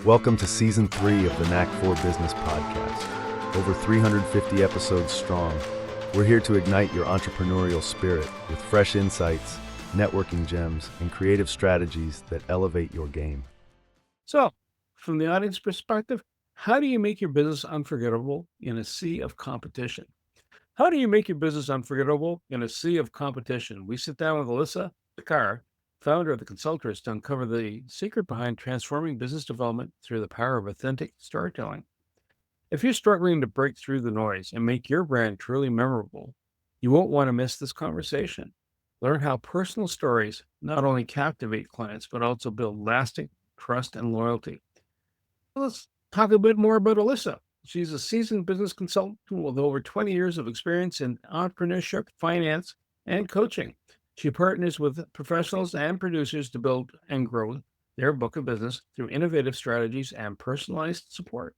Welcome to Season 3 of the Knack for Business podcast. Over 350 episodes strong, we're here to ignite your entrepreneurial spirit with fresh insights, networking gems, and creative strategies that elevate your game. So, from the audience perspective, how do you make your business unforgettable in a sea of competition? How do you make your business unforgettable in a sea of competition? We sit down with Alissa Bickar, founder of the Consultress, to uncover the secret behind transforming business development through the power of authentic storytelling. If you're struggling to break through the noise and make your brand truly memorable, you won't want to miss this conversation. Learn how personal stories not only captivate clients, but also build lasting trust and loyalty. Let's talk a bit more about Alissa. She's a seasoned business consultant with over 20 years of experience in entrepreneurship, finance, and coaching. She partners with professionals and producers to build and grow their book of business through innovative strategies and personalized support.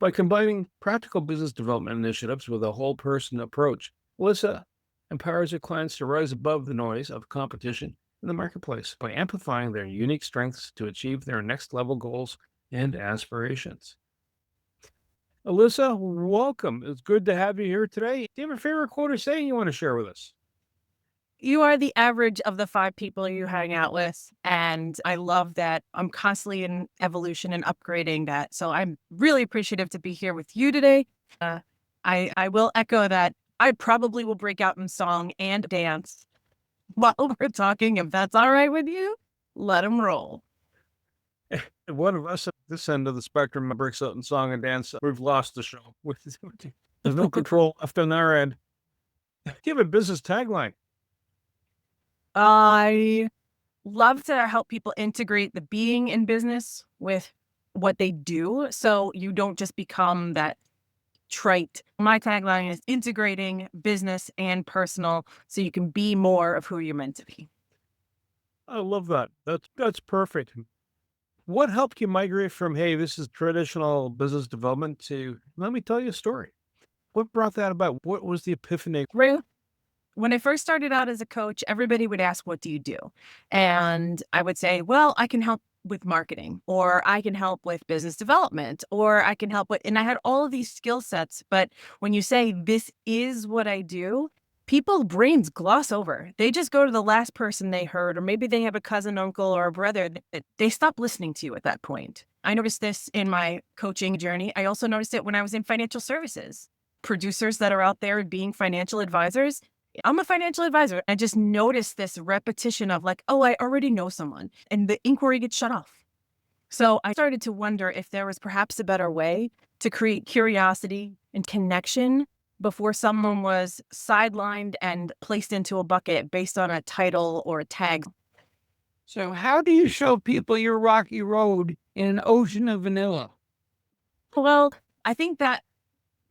By combining practical business development initiatives with a whole person approach, Alissa empowers her clients to rise above the noise of competition in the marketplace by amplifying their unique strengths to achieve their next level goals and aspirations. Alissa, welcome. It's good to have you here today. Do you have a favorite quote or saying you want to share with us? You are the average of the 5 people you hang out with. And I love that I'm constantly in evolution and upgrading that. So I'm really appreciative to be here with you today. I will echo that I probably will break out in song and dance while we're talking. If that's all right with you, let them roll. One of us at this end of the spectrum breaks out in song and dance. We've lost the show. There's no control left on our end. Do you have a business tagline? I love to help people integrate the being in business with what they do. So you don't just become that trite. My tagline is integrating business and personal so you can be more of who you're meant to be. I love that. That's perfect. What helped you migrate from, hey, this is traditional business development to, let me tell you a story? What brought that about? What was the epiphany? Right. When I first started out as a coach, everybody would ask, what do you do? And I would say, well, I can help with marketing, or I can help with business development, or I can help with, and I had all of these skill sets. But when you say this is what I do, people's brains gloss over. They just go to the last person they heard, or maybe they have a cousin, uncle, or a brother. They stop listening to you at that point. I noticed this in my coaching journey. I also noticed it when I was in financial services. Producers that are out there being financial advisors, I'm a financial advisor. I just noticed this repetition of like, oh, I already know someone, and the inquiry gets shut off. So I started to wonder if there was perhaps a better way to create curiosity and connection before someone was sidelined and placed into a bucket based on a title or a tag. So how do you show people your rocky road in an ocean of vanilla? Well, I think that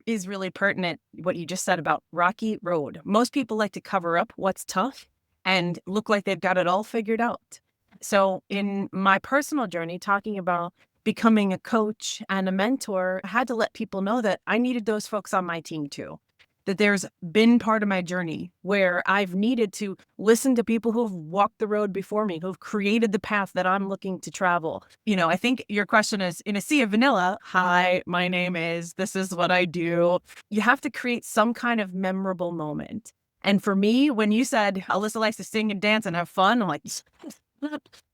is really pertinent, what you just said about rocky road. Most people like to cover up what's tough and look like they've got it all figured out. So in my personal journey, talking about becoming a coach and a mentor, I had to let people know that I needed those folks on my team too. That there's been part of my journey where I've needed to listen to people who've walked the road before me, who've created the path that I'm looking to travel. I think your question is, in a sea of vanilla, hi, my name is, this is what I do. You have to create some kind of memorable moment. And for me, when you said Alissa likes to sing and dance and have fun, I'm like,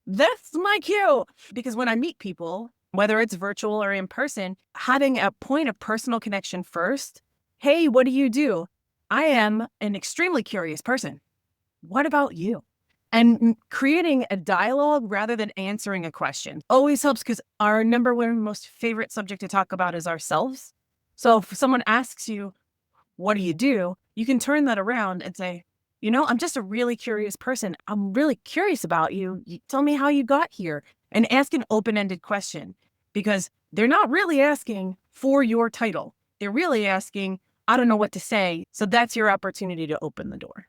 that's my cue. Because when I meet people, whether it's virtual or in person, having a point of personal connection first. Hey, what do you do? I am an extremely curious person. What about you? And creating a dialogue rather than answering a question always helps, because our number one most favorite subject to talk about is ourselves. So if someone asks you, what do? You can turn that around and say, I'm just a really curious person. I'm really curious about you. You tell me how you got here, and ask an open-ended question, because they're not really asking for your title. They're really asking, I don't know what to say. So that's your opportunity to open the door.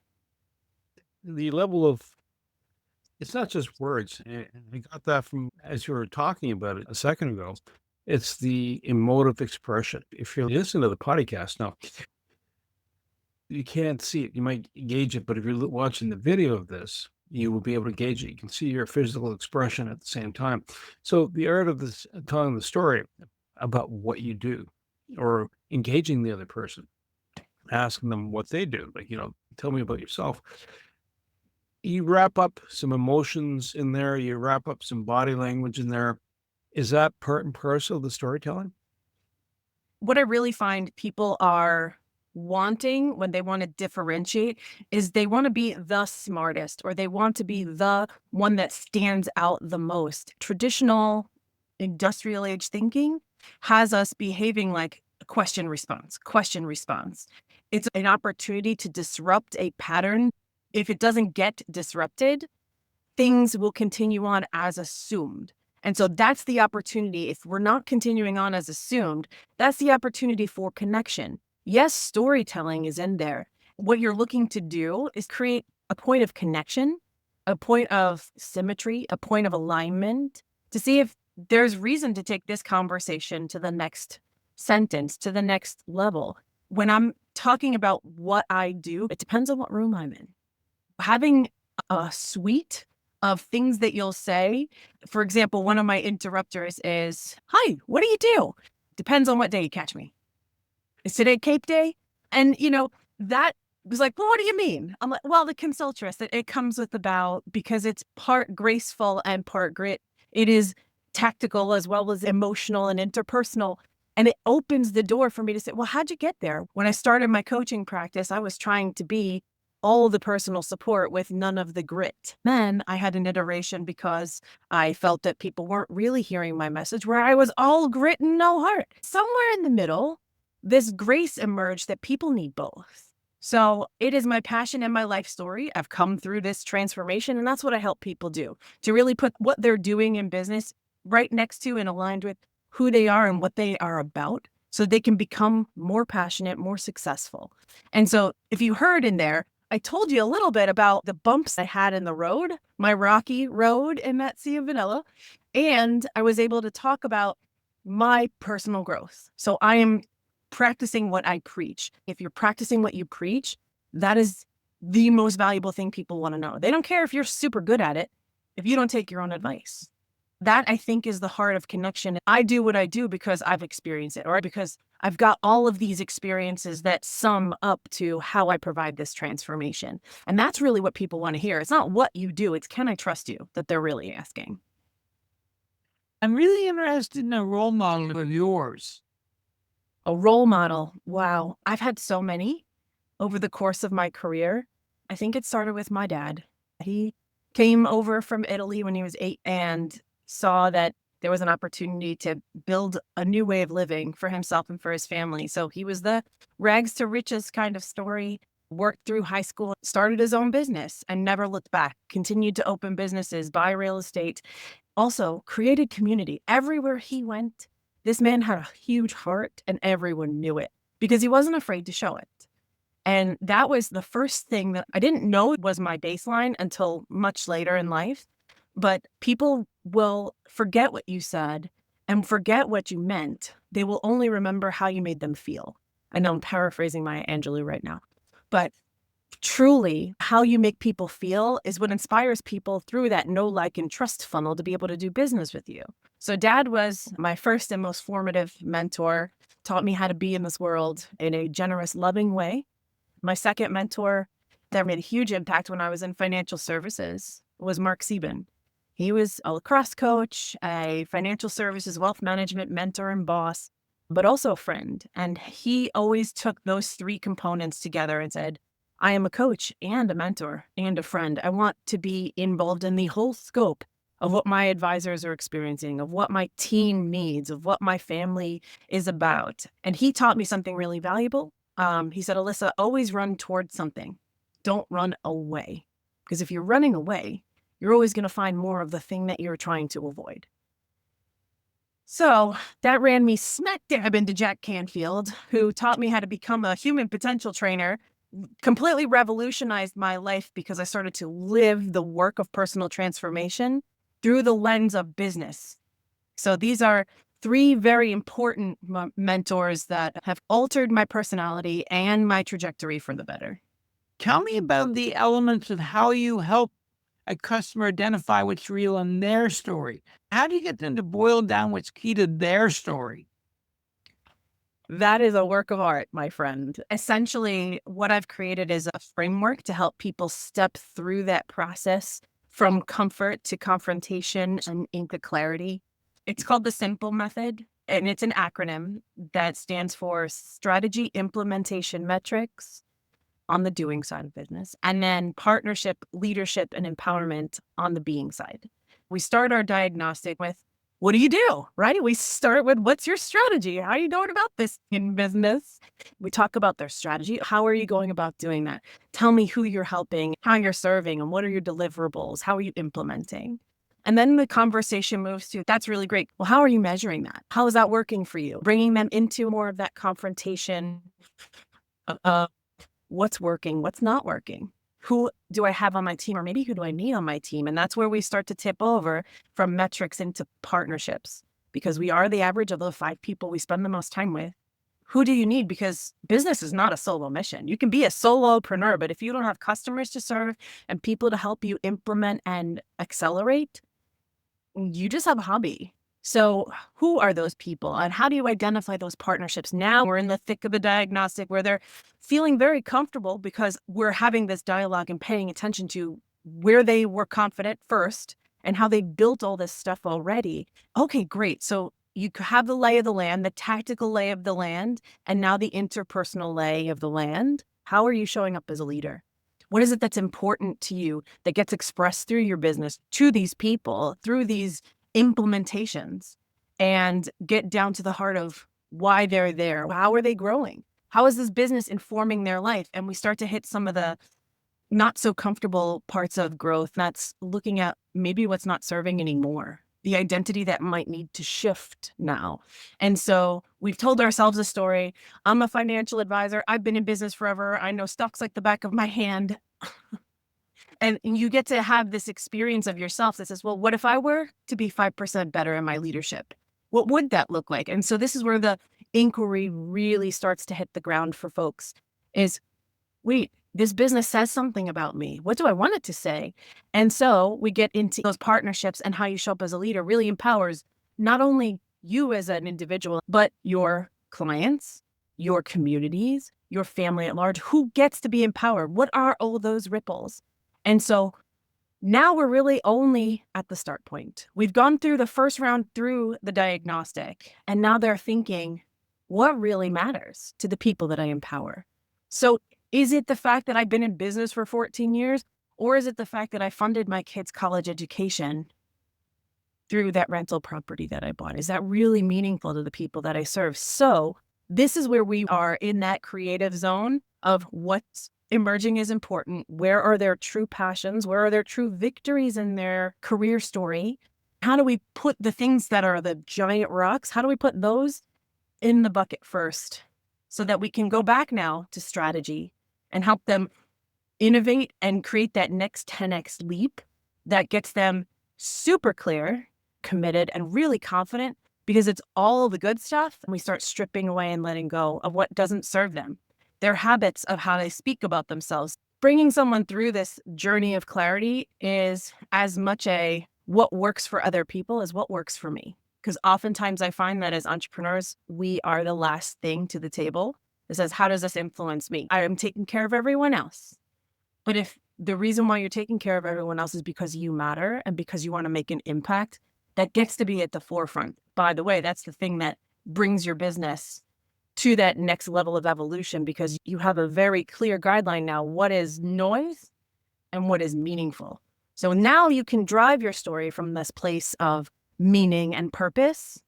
The level of, it's not just words. And I got that from, as you were talking about it a second ago, it's the emotive expression. If you listen to the podcast now, you can't see it. You might gauge it, but if you're watching the video of this, you will be able to gauge it. You can see your physical expression at the same time. So the art of this telling the story about what you do or engaging the other person, asking them what they do, like, tell me about yourself. You wrap up some emotions in there, you wrap up some body language in there. Is that part and parcel of the storytelling? What I really find people are wanting when they want to differentiate is they want to be the smartest, or they want to be the one that stands out the most. Traditional industrial age thinking has us behaving like a question response, question response. It's an opportunity to disrupt a pattern. If it doesn't get disrupted, things will continue on as assumed. And so that's the opportunity. If we're not continuing on as assumed, that's the opportunity for connection. Yes, storytelling is in there. What you're looking to do is create a point of connection, a point of symmetry, a point of alignment to see if there's reason to take this conversation to the next sentence, to the next level. When I'm talking about what I do, it depends on what room I'm in. Having a suite of things that you'll say. For example, one of my interrupters is, "Hi, what do you do?" Depends on what day you catch me. Is today Cape Day? And, that was like, "Well, what do you mean?" I'm like, "Well, the Consultress, it comes with about, because it's part graceful and part grit. It is tactical as well as emotional and interpersonal." And it opens the door for me to say, "Well, how'd you get there?" When I started my coaching practice, I was trying to be all the personal support with none of the grit. Then I had an iteration because I felt that people weren't really hearing my message, where I was all grit and no heart. Somewhere in the middle, this grace emerged that people need both. So it is my passion and my life story. I've come through this transformation, and that's what I help people do, to really put what they're doing in business right next to and aligned with who they are and what they are about, so they can become more passionate, more successful. And so if you heard in there, I told you a little bit about the bumps I had in the road, my rocky road in that sea of vanilla. And I was able to talk about my personal growth. So I am practicing what I preach. If you're practicing what you preach, that is the most valuable thing people want to know. They don't care if you're super good at it if you don't take your own advice. That, I think, is the heart of connection. I do what I do because I've experienced it, or because I've got all of these experiences that sum up to how I provide this transformation. And that's really what people want to hear. It's not what you do, it's can I trust you that they're really asking. I'm really interested in a role model of yours. A role model. Wow. I've had so many over the course of my career. I think it started with my dad. He came over from Italy when he was 8 and saw that there was an opportunity to build a new way of living for himself and for his family. So he was the rags to riches kind of story, worked through high school, started his own business and never looked back, continued to open businesses, buy real estate, also created community. Everywhere he went, this man had a huge heart and everyone knew it because he wasn't afraid to show it. And that was the first thing that I didn't know was my baseline until much later in life. But people will forget what you said and forget what you meant. They will only remember how you made them feel. I know I'm paraphrasing Maya Angelou right now, but truly how you make people feel is what inspires people through that know, like, and trust funnel to be able to do business with you. So Dad was my first and most formative mentor, taught me how to be in this world in a generous, loving way. My second mentor that made a huge impact when I was in financial services was Mark Sieben. He was a lacrosse coach, a financial services wealth management mentor and boss, but also a friend. And he always took those three components together and said, I am a coach and a mentor and a friend. I want to be involved in the whole scope of what my advisors are experiencing, of what my team needs, of what my family is about. And he taught me something really valuable. He said, Alissa, always run towards something. Don't run away. Because if you're running away, you're always going to find more of the thing that you're trying to avoid. So that ran me smack dab into Jack Canfield, who taught me how to become a human potential trainer, completely revolutionized my life because I started to live the work of personal transformation through the lens of business. So these are three very important mentors that have altered my personality and my trajectory for the better. Tell me about the elements of how you help a customer identify what's real in their story? How do you get them to boil down what's key to their story? That is a work of art, my friend. Essentially, what I've created is a framework to help people step through that process from comfort to confrontation and into clarity. It's called the SIMPLE method, and it's an acronym that stands for Strategy, Implementation, Metrics on the doing side of business, and then partnership, leadership, and empowerment on the being side. We start our diagnostic with, what do you do, right? We start with, what's your strategy? How are you going about this in business? We talk about their strategy. How are you going about doing that? Tell me who you're helping, how you're serving, and what are your deliverables? How are you implementing? And then the conversation moves to, that's really great. Well, how are you measuring that? How is that working for you? Bringing them into more of that confrontation of what's working, what's not working. Who do I have on my team, or maybe who do I need on my team? And that's where we start to tip over from metrics into partnerships, because we are the average of the 5 people we spend the most time with. Who do you need? Because business is not a solo mission. You can be a solopreneur, but if you don't have customers to serve and people to help you implement and accelerate, you just have a hobby. So who are those people, and how do you identify those partnerships? Now we're in the thick of the diagnostic where they're feeling very comfortable because we're having this dialogue and paying attention to where they were confident first and how they built all this stuff already. Okay, great. So you have the lay of the land, the tactical lay of the land, and now the interpersonal lay of the land. How are you showing up as a leader? What is it that's important to you that gets expressed through your business to these people through these implementations, and get down to the heart of why they're there? How are they growing? How is this business informing their life? And we start to hit some of the not so comfortable parts of growth. That's looking at maybe what's not serving anymore, the identity that might need to shift now. And so we've told ourselves a story. I'm a financial advisor. I've been in business forever. I know stocks like the back of my hand. And you get to have this experience of yourself that says, well, what if I were to be 5% better in my leadership? What would that look like? And so this is where the inquiry really starts to hit the ground for folks is, wait, this business says something about me. What do I want it to say? And so we get into those partnerships, and how you show up as a leader really empowers not only you as an individual, but your clients, your communities, your family at large. Who gets to be empowered? What are all those ripples? And so now we're really only at the start point. We've gone through the first round through the diagnostic, and now they're thinking, what really matters to the people that I empower? So is it the fact that I've been in business for 14 years, or is it the fact that I funded my kids' college education through that rental property that I bought? Is that really meaningful to the people that I serve? So this is where we are in that creative zone of what's emerging is important. Where are their true passions? Where are their true victories in their career story? How do we put the things that are the giant rocks? How do we put those in the bucket first so that we can go back now to strategy and help them innovate and create that next 10x leap that gets them super clear, committed, and really confident, because it's all the good stuff. And we start stripping away and letting go of what doesn't serve them, their habits of how they speak about themselves. Bringing someone through this journey of clarity is as much a what works for other people as what works for me. Because oftentimes I find that as entrepreneurs, we are the last thing to the table that says, how does this influence me? I am taking care of everyone else. But if the reason why you're taking care of everyone else is because you matter and because you want to make an impact, that gets to be at the forefront. By the way, that's the thing that brings your business to that next level of evolution, because you have a very clear guideline now. What is noise and what is meaningful? So now you can drive your story from this place of meaning and purpose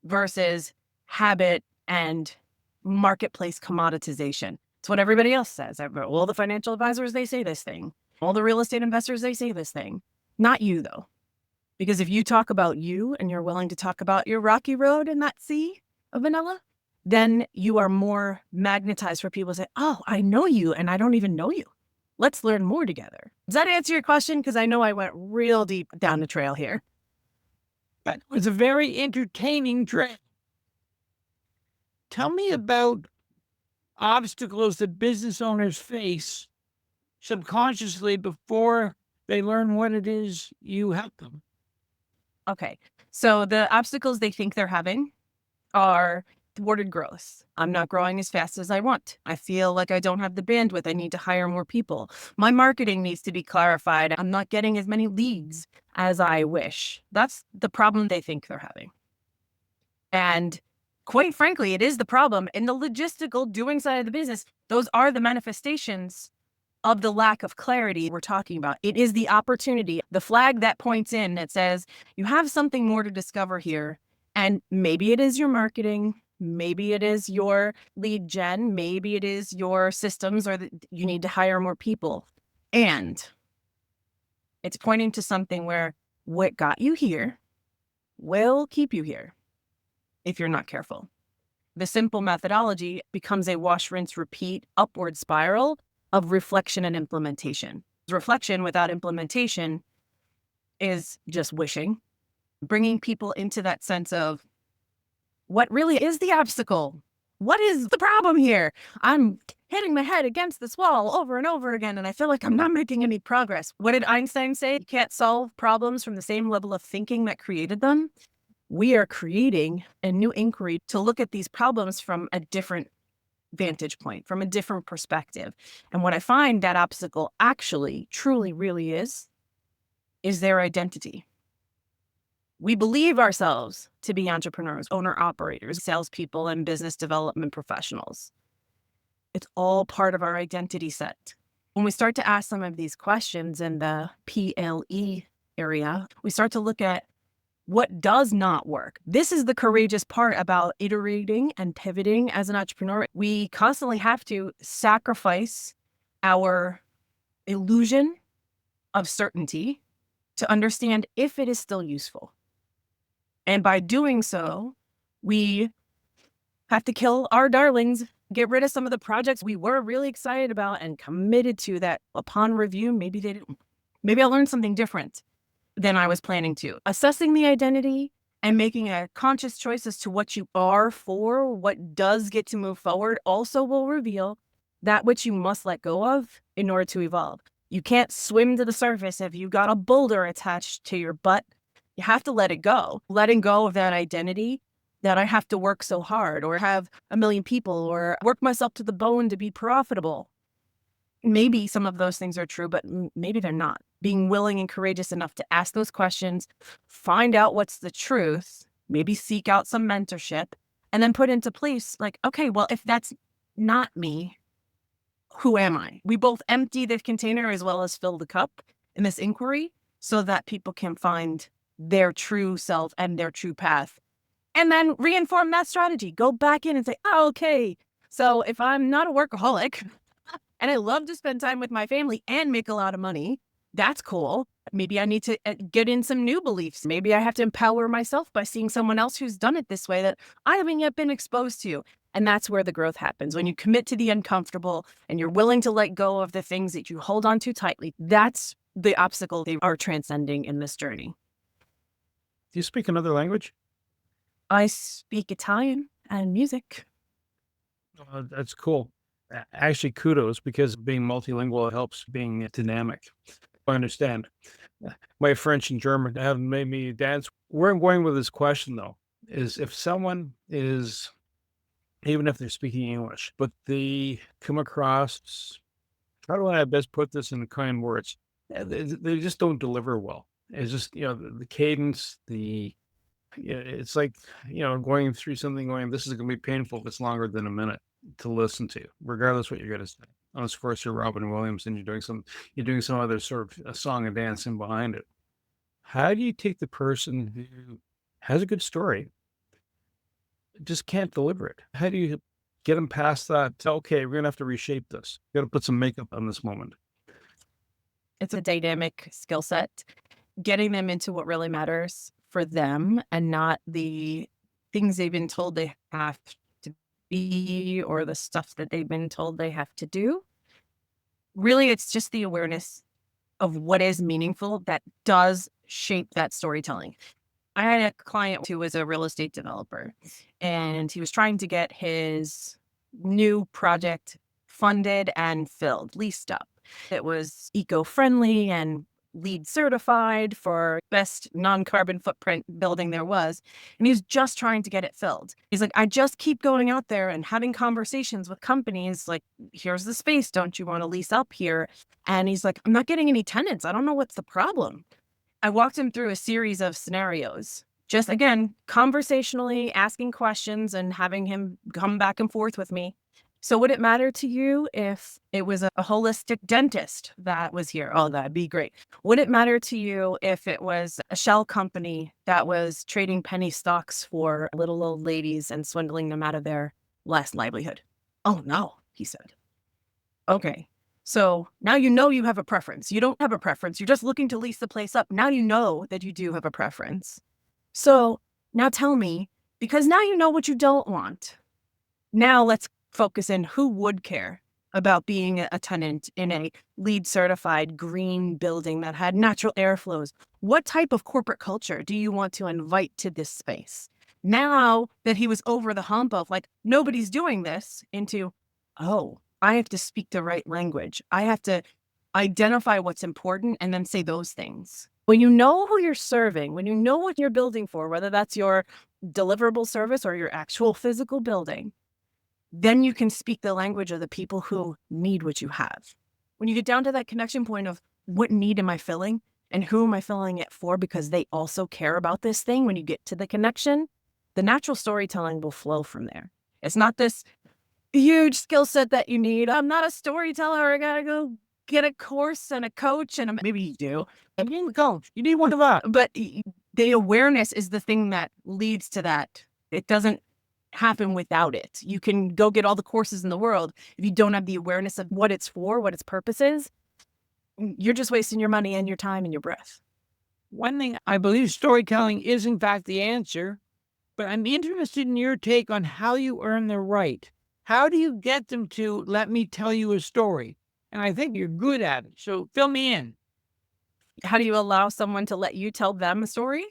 versus habit and marketplace commoditization. It's what everybody else says. All the financial advisors, they say this thing. All the real estate investors, they say this thing. Not you, though. Because if you talk about you and you're willing to talk about your rocky road in that sea of vanilla, then you are more magnetized for people to say, oh, I know you and I don't even know you. Let's learn more together. Does that answer your question? Because I know I went real deep down the trail here. But it was a very entertaining trail. Tell me about obstacles that business owners face subconsciously before They learn what it is you help them. Okay. So the obstacles they think they're having are thwarted growth. I'm not growing as fast as I want. I feel like I don't have the bandwidth. I need to hire more people. My marketing needs to be clarified. I'm not getting as many leads as I wish. That's the problem they think they're having. And quite frankly, it is the problem in the logistical doing side of the business. Those are the manifestations of the lack of clarity we're talking about. It is the opportunity, the flag that points in that says you have something more to discover here. And maybe it is your marketing, maybe it is your lead gen, maybe it is your systems, or that you need to hire more people. And it's pointing to something where what got you here will keep you here if you're not careful. The simple methodology becomes a wash, rinse, repeat upward spiral of reflection and implementation. Reflection without implementation is just wishing. Bringing people into that sense of what really is the obstacle? What is the problem here? I'm hitting my head against this wall over and over again, and I feel like I'm not making any progress. What did Einstein say? You can't solve problems from the same level of thinking that created them. We are creating a new inquiry to look at these problems from a different vantage point, from a different perspective. And what I find that obstacle actually, truly, really is their identity. We believe ourselves to be entrepreneurs, owner-operators, salespeople, and business development professionals. It's all part of our identity set. When we start to ask some of these questions in the PLE area, we start to look at what does not work. This is the courageous part about iterating and pivoting as an entrepreneur. We constantly have to sacrifice our illusion of certainty to understand if it is still useful. And by doing so, we have to kill our darlings, get rid of some of the projects we were really excited about and committed to that upon review, maybe I learned something different than I was planning to. Assessing the identity and making a conscious choice as to what you are for, what does get to move forward, also will reveal that which you must let go of in order to evolve. You can't swim to the surface if you've got a boulder attached to your butt. You have to let it go. Letting go of that identity that I have to work so hard or have a million people or work myself to the bone to be profitable. Maybe some of those things are true, but maybe they're not. Being willing and courageous enough to ask those questions, find out what's the truth, maybe seek out some mentorship, and then put into place like, okay, well, if that's not me, who am I? We both empty the container as well as fill the cup in this inquiry so that people can find their true self and their true path. And then reinform that strategy. Go back in and say, oh, okay, so if I'm not a workaholic and I love to spend time with my family and make a lot of money, that's cool. Maybe I need to get in some new beliefs. Maybe I have to empower myself by seeing someone else who's done it this way that I haven't yet been exposed to. And that's where the growth happens. When you commit to the uncomfortable and you're willing to let go of the things that you hold on to tightly, that's the obstacle they are transcending in this journey. Do you speak another language? I speak Italian and music. That's cool. Actually, kudos, because being multilingual helps being dynamic. I understand. My French and German have made me dance. Where I'm going with this question, though, is if someone is, even if they're speaking English, but they come across, how do I best put this in kind words? They just don't deliver well. It's just, the cadence, it's like, going through something going, this is going to be painful if it's longer than a minute to listen to, regardless what you're going to say. Unless, of course, you're Robin Williams and you're doing some other sort of a song and dance in behind it. How do you take the person who has a good story, just can't deliver it? How do you get them past that? Okay, we're going to have to reshape this. Got to put some makeup on this moment. It's a dynamic skill set. Getting them into what really matters for them and not the things they've been told they have to be or the stuff that they've been told they have to do. Really, it's just the awareness of what is meaningful that does shape that storytelling. I had a client who was a real estate developer, and he was trying to get his new project funded and filled, leased up. It was eco-friendly and LEED certified for best non-carbon footprint building there was. And he's just trying to get it filled. He's like, I just keep going out there and having conversations with companies like, here's the space. Don't you want to lease up here? And he's like, I'm not getting any tenants. I don't know what's the problem. I walked him through a series of scenarios. Just again, conversationally asking questions and having him come back and forth with me. So would it matter to you if it was a holistic dentist that was here? Oh, that'd be great. Would it matter to you if it was a shell company that was trading penny stocks for little old ladies and swindling them out of their last livelihood? Oh, no, he said. Okay. So now you know you have a preference. You don't have a preference. You're just looking to lease the place up. Now you know that you do have a preference. So now tell me, because now you know what you don't want. Now let's focus in who would care about being a tenant in a LEED certified green building that had natural airflows. What type of corporate culture do you want to invite to this space? Now that he was over the hump of like, nobody's doing this, into, oh, I have to speak the right language. I have to identify what's important and then say those things. When you know who you're serving, when you know what you're building for, whether that's your deliverable service or your actual physical building, then you can speak the language of the people who need what you have. When you get down to that connection point of what need am I filling and who am I filling it for, because they also care about this thing, when you get to the connection, the natural storytelling will flow from there. It's not this huge skill set that you need. I'm not a storyteller. I gotta go get a course and a coach, and maybe you do. You need a coach. You need one of us. But the awareness is the thing that leads to that. It doesn't happen without it. You can go get all the courses in the world. If you don't have the awareness of what it's for, what its purpose is, you're just wasting your money and your time and your breath. One thing, I believe storytelling is in fact the answer, but I'm interested in your take on how you earn the right. How do you get them to let me tell you a story? And I think you're good at it. So fill me in. How do you allow someone to let you tell them a story?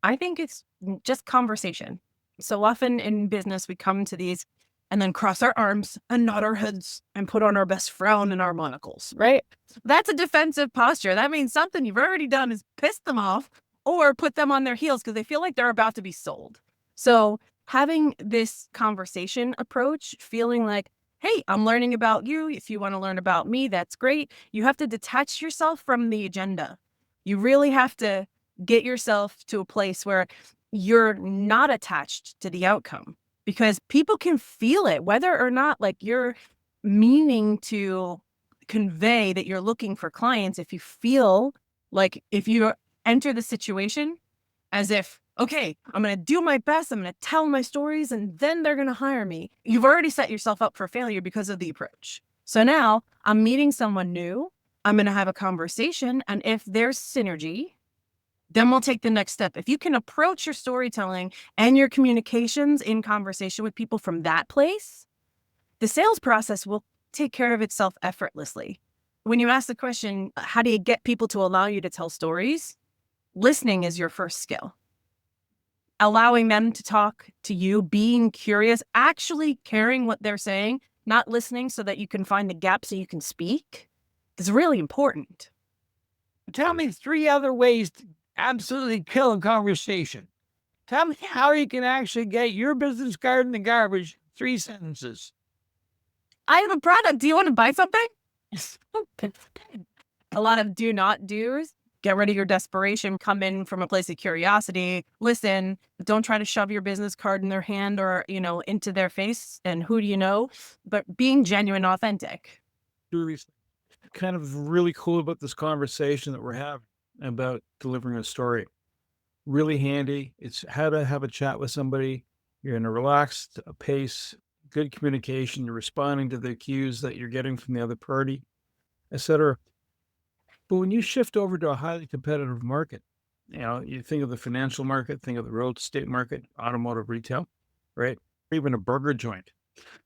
I think it's just conversation. So often in business, we come to these and then cross our arms and nod our heads and put on our best frown and our monocles, right? That's a defensive posture. That means something you've already done is piss them off or put them on their heels because they feel like they're about to be sold. So having this conversation approach, feeling like, hey, I'm learning about you. If you want to learn about me, that's great. You have to detach yourself from the agenda. You really have to get yourself to a place where you're not attached to the outcome, because people can feel it, whether or not like you're meaning to convey that you're looking for clients. If you feel like, if you enter the situation as if, okay, I'm going to do my best, I'm going to tell my stories, and then they're going to hire me, you've already set yourself up for failure because of the approach. So now I'm meeting someone new, I'm going to have a conversation, and if there's synergy, then we'll take the next step. If you can approach your storytelling and your communications in conversation with people from that place, the sales process will take care of itself effortlessly. When you ask the question, how do you get people to allow you to tell stories? Listening is your first skill. Allowing them to talk to you, being curious, actually caring what they're saying, not listening so that you can find the gap so you can speak, is really important. Tell me 3 other ways to absolutely kill a conversation. Tell me how you can actually get your business card in the garbage. 3 sentences. I have a product. Do you want to buy something? A lot of do not do's. Get rid of your desperation. Come in from a place of curiosity. Listen. Don't try to shove your business card in their hand or, into their face. And who do you know? But being genuine, authentic. Kind of really cool about this conversation that we're having about delivering a story. Really handy. It's how to have a chat with somebody. You're in a relaxed pace, good communication. You're responding to the cues that you're getting from the other party, etc. But when you shift over to a highly competitive market, you think of the financial market, think of the real estate market, automotive retail, right? Or even a burger joint,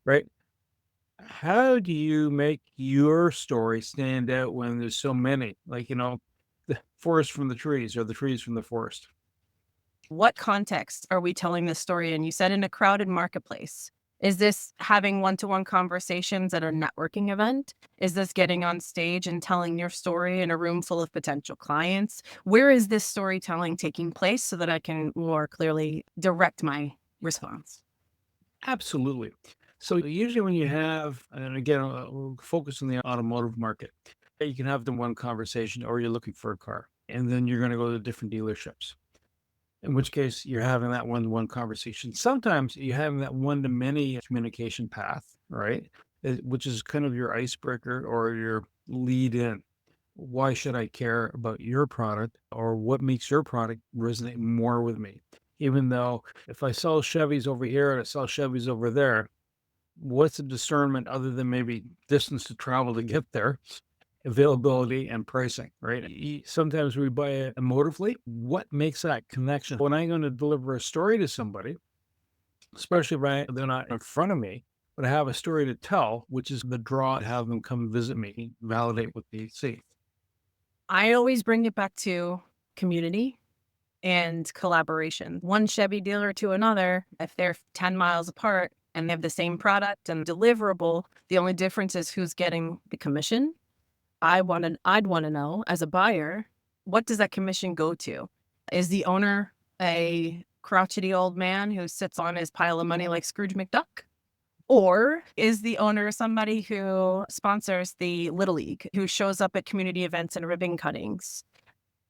right? How do you make your story stand out when there's so many? Like, the forest from the trees or the trees from the forest. What context are we telling this story in? You said in a crowded marketplace. Is this having one-to-one conversations at a networking event? Is this getting on stage and telling your story in a room full of potential clients? Where is this storytelling taking place so that I can more clearly direct my response? Absolutely. So usually when you have, and again, we'll focus on the automotive market, you can have the one conversation or you're looking for a car and then you're going to go to different dealerships. In which case you're having that one-to-one conversation. Sometimes you're having that one-to-many communication path, right? Which is kind of your icebreaker or your lead in. Why should I care about your product or what makes your product resonate more with me? Even though if I sell Chevys over here and I sell Chevys over there, what's the discernment other than maybe distance to travel to get there? Availability and pricing, right? Sometimes we buy it emotively. What makes that connection? When I'm going to deliver a story to somebody, especially if they're not in front of me, but I have a story to tell, which is the draw to have them come visit me, validate what they see. I always bring it back to community and collaboration. One Chevy dealer to another, if they're 10 miles apart and they have the same product and deliverable, the only difference is who's getting the commission. I'd want to know as a buyer, what does that commission go to? Is the owner a crotchety old man who sits on his pile of money like Scrooge McDuck? Or is the owner somebody who sponsors the Little League, who shows up at community events and ribbon cuttings?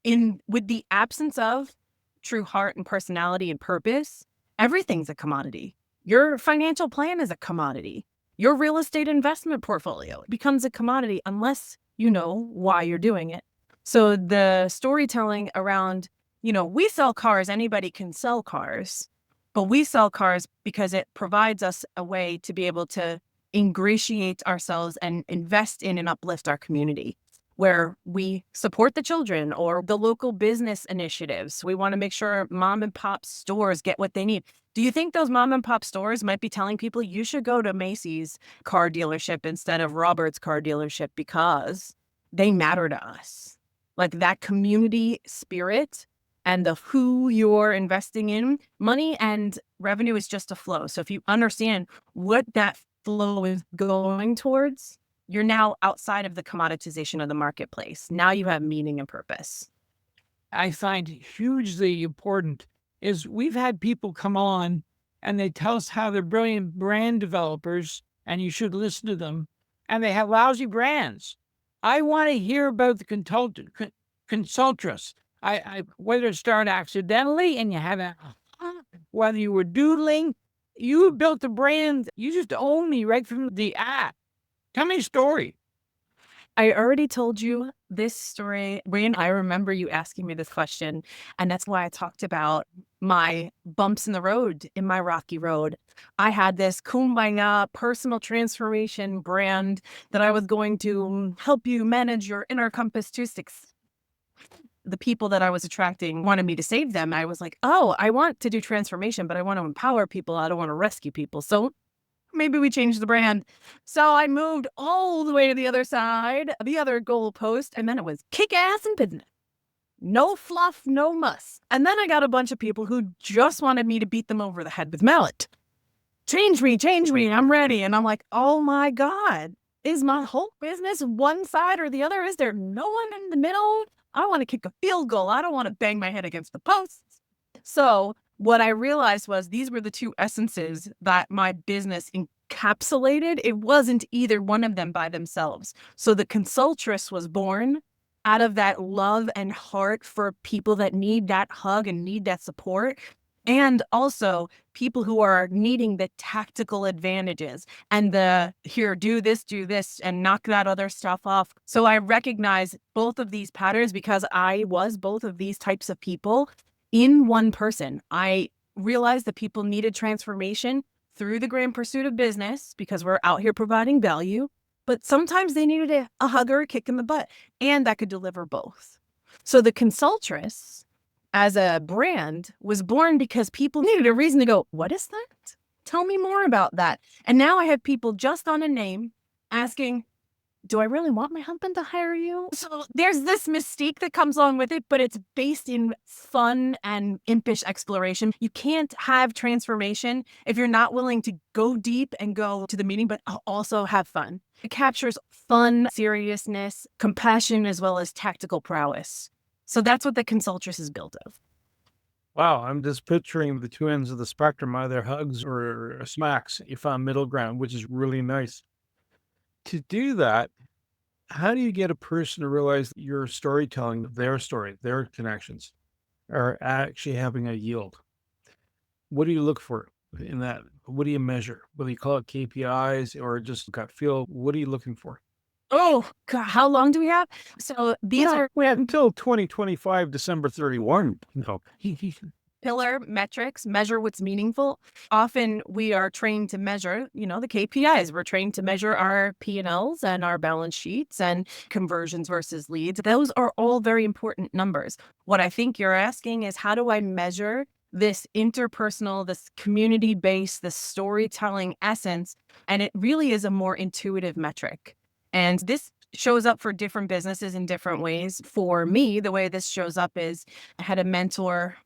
With the absence of true heart and personality and purpose, everything's a commodity. Your financial plan is a commodity. Your real estate investment portfolio becomes a commodity unless you know why you're doing it. So the storytelling around, we sell cars, anybody can sell cars, but we sell cars because it provides us a way to be able to ingratiate ourselves and invest in and uplift our community, where we support the children or the local business initiatives. We want to make sure mom and pop stores get what they need. Do you think those mom and pop stores might be telling people you should go to Macy's car dealership instead of Robert's car dealership because they matter to us? Like that community spirit and the who you're investing in, money and revenue is just a flow. So if you understand what that flow is going towards, you're now outside of the commoditization of the marketplace. Now you have meaning and purpose. I find hugely important is we've had people come on and they tell us how they're brilliant brand developers and you should listen to them, and they have lousy brands. I want to hear about the Consultress. Whether it started accidentally and you haven't, whether you were doodling, you built a brand. You just own me right from the app. Tell me a story. I already told you this story, Wayne. I remember you asking me this question, and that's why I talked about my bumps in the road, in my rocky road. I had this kumbaya personal transformation brand that I was going to help you manage your inner compass 2-6. The people that I was attracting wanted me to save them. I was like, oh, I want to do transformation, but I want to empower people. I don't want to rescue people. So maybe we changed the brand. So I moved all the way to the other side, the other goalpost, and then it was kick ass and business. No fluff, no muss. And then I got a bunch of people who just wanted me to beat them over the head with mallet. Change me, I'm ready. And I'm like, oh my God, is my whole business one side or the other? Is there no one in the middle? I want to kick a field goal. I don't want to bang my head against the posts. So what I realized was these were the two essences that my business encapsulated. It wasn't either one of them by themselves. So the Consultress was born out of that love and heart for people that need that hug and need that support. And also people who are needing the tactical advantages and the here, do this, and knock that other stuff off. So I recognize both of these patterns because I was both of these types of people in one person. I realized that people needed transformation through the grand pursuit of business because we're out here providing value, but sometimes they needed a hug or a kick in the butt, and I could deliver both. So the Consultress as a brand was born because people needed a reason to go, what is that? Tell me more about that. And now I have people just on a name asking, do I really want my husband to hire you? So there's this mystique that comes along with it, but it's based in fun and impish exploration. You can't have transformation if you're not willing to go deep and go to the meaning, but also have fun. It captures fun, seriousness, compassion, as well as tactical prowess. So that's what the Consultress is built of. Wow, I'm just picturing the two ends of the spectrum, either hugs or smacks. You found middle ground, which is really nice. To do that, how do you get a person to realize that your storytelling, their story, their connections are actually having a yield? What do you look for in that? What do you measure? Whether you call it KPIs or just gut feel, what are you looking for? Oh, God, how long do we have? So these are We have until 2025, December 31. No. pillar metrics, measure what's meaningful. Often we are trained to measure, the KPIs. We're trained to measure our P&Ls and our balance sheets and conversions versus leads. Those are all very important numbers. What I think you're asking is, how do I measure this interpersonal, this community-based, this storytelling essence? And it really is a more intuitive metric. And this shows up for different businesses in different ways. For me, the way this shows up is I had a mentor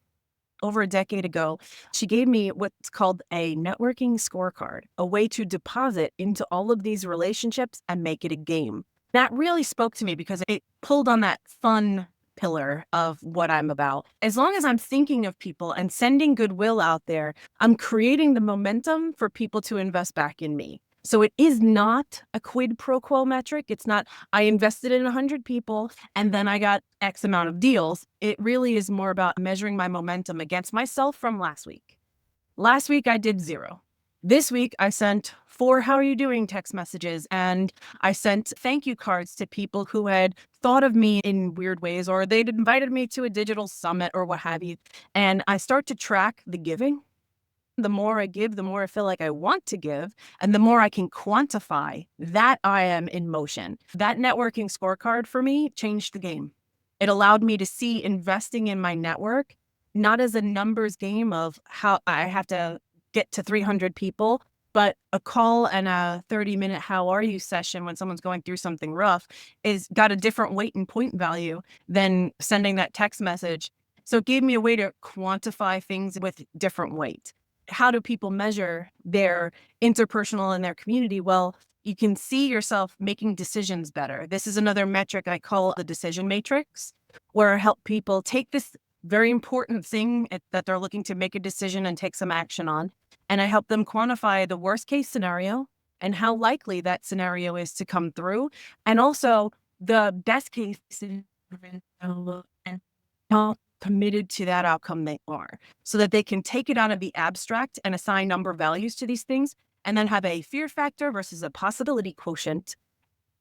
over a decade ago. She gave me what's called a networking scorecard, a way to deposit into all of these relationships and make it a game. That really spoke to me because it pulled on that fun pillar of what I'm about. As long as I'm thinking of people and sending goodwill out there, I'm creating the momentum for people to invest back in me. So it is not a quid pro quo metric. It's not, I invested in 100 people and then I got X amount of deals. It really is more about measuring my momentum against myself from last week. Last week, I did 0. This week, I sent 4 how are you doing text messages, and I sent thank you cards to people who had thought of me in weird ways, or they'd invited me to a digital summit or what have you. And I start to track the giving. The more I give, the more I feel like I want to give, and the more I can quantify that I am in motion. That networking scorecard for me changed the game. It allowed me to see investing in my network not as a numbers game of how I have to get to 300 people, but a call and a 30-minute how are you session when someone's going through something rough is got a different weight and point value than sending that text message. So it gave me a way to quantify things with different weight. How do people measure their interpersonal in their community? Well, you can see yourself making decisions better. This is another metric I call the decision matrix, where I help people take this very important thing that they're looking to make a decision and take some action on. And I help them quantify the worst case scenario and how likely that scenario is to come through. And also the best case scenario and how committed to that outcome they are, so that they can take it out of the abstract and assign number values to these things, and then have a fear factor versus a possibility quotient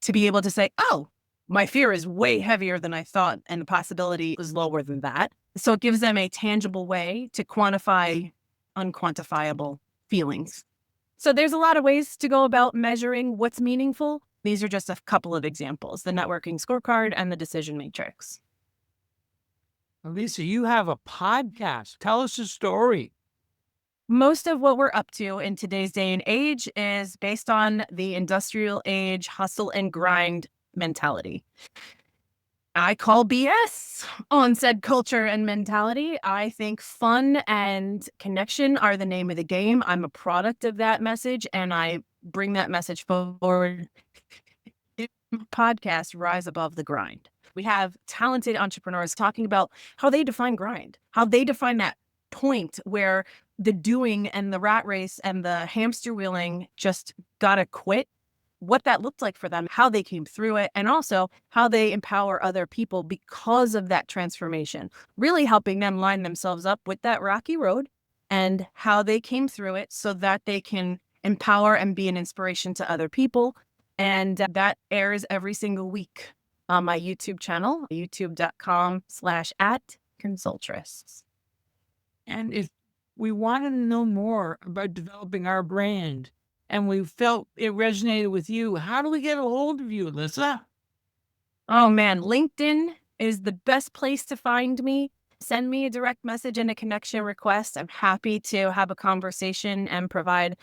to be able to say, oh, my fear is way heavier than I thought, and the possibility is lower than that. So it gives them a tangible way to quantify unquantifiable feelings. So there's a lot of ways to go about measuring what's meaningful. These are just a couple of examples: the networking scorecard and the decision matrix. Alissa, you have a podcast. Tell us a story. Most of what we're up to in today's day and age is based on the industrial age hustle and grind mentality. I call BS on said culture and mentality. I think fun and connection are the name of the game. I'm a product of that message, and I bring that message forward in my podcast, Rise Above the Grind. We have talented entrepreneurs talking about how they define grind, how they define that point where the doing and the rat race and the hamster wheeling just gotta quit, what that looked like for them, how they came through it, and also how they empower other people because of that transformation, really helping them line themselves up with that rocky road and how they came through it so that they can empower and be an inspiration to other people. And that airs every single week on my YouTube channel, youtube.com/@Consultress. And if we want to know more about developing our brand and we felt it resonated with you, how do we get a hold of you, Alissa? Oh man, LinkedIn is the best place to find me. Send me a direct message and a connection request. I'm happy to have a conversation and provide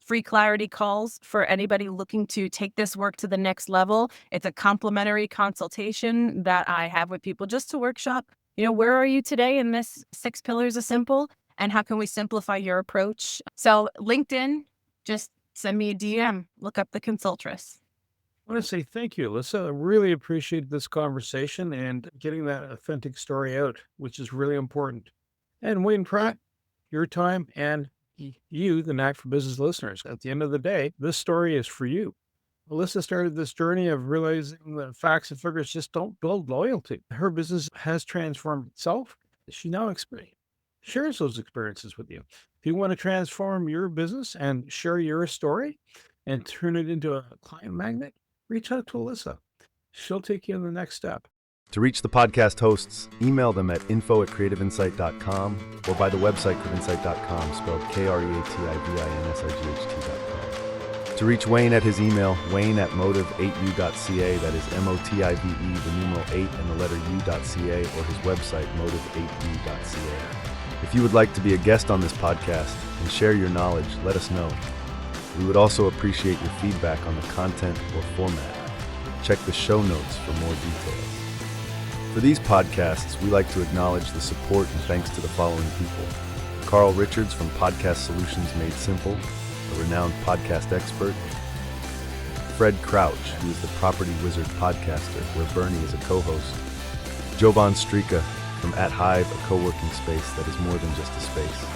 free clarity calls for anybody looking to take this work to the next level. It's a complimentary consultation that I have with people just to workshop, where are you today in this 6 pillars of simple, and how can we simplify your approach? So LinkedIn, just send me a DM, look up the Consultress. I want to say thank you, Alissa. I really appreciate this conversation and getting that authentic story out, which is really important. And Wayne Pratt, your time and you, the Knack for Business listeners. At the end of the day, this story is for you. Alissa started this journey of realizing that facts and figures just don't build loyalty. Her business has transformed itself. She now shares those experiences with you. If you want to transform your business and share your story and turn it into a client magnet, reach out to Alissa. She'll take you to the next step. To reach the podcast hosts, email them at info@creativeinsight.com or by the website creativeinsight.com, spelled KREATIVINSIGHT.com. To reach Wayne at his email, wayne@motive8u.ca, that is MOTIVE, the numeral 8 and the letter u.ca, or his website, motive8u.ca. If you would like to be a guest on this podcast and share your knowledge, let us know. We would also appreciate your feedback on the content or format. Check the show notes for more details. For these podcasts, we like to acknowledge the support and thanks to the following people: Carl Richards from Podcast Solutions Made Simple, a renowned podcast expert; Fred Crouch, who is the Property Wizard podcaster, where Bernie is a co-host; Jovan Strika from At Hive, a co-working space that is more than just a space;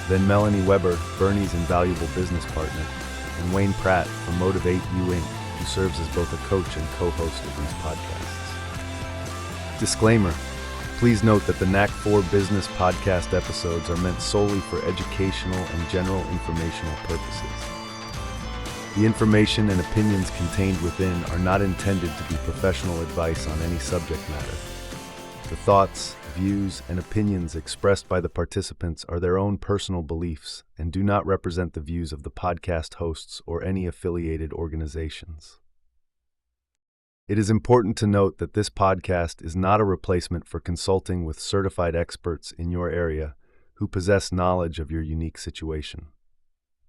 then Melanie Weber, Bernie's invaluable business partner; and Wayne Pratt from Motivate You Inc., who serves as both a coach and co-host of these podcasts. Disclaimer: please note that the Knack for Business podcast episodes are meant solely for educational and general informational purposes. The information and opinions contained within are not intended to be professional advice on any subject matter. The thoughts, views, and opinions expressed by the participants are their own personal beliefs and do not represent the views of the podcast hosts or any affiliated organizations. It is important to note that this podcast is not a replacement for consulting with certified experts in your area who possess knowledge of your unique situation.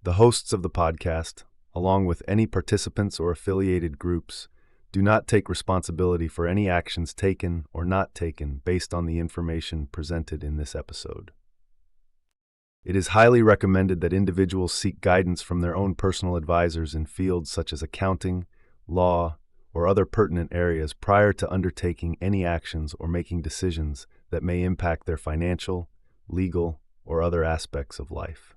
The hosts of the podcast, along with any participants or affiliated groups, do not take responsibility for any actions taken or not taken based on the information presented in this episode. It is highly recommended that individuals seek guidance from their own personal advisors in fields such as accounting, law, or other pertinent areas prior to undertaking any actions or making decisions that may impact their financial, legal, or other aspects of life.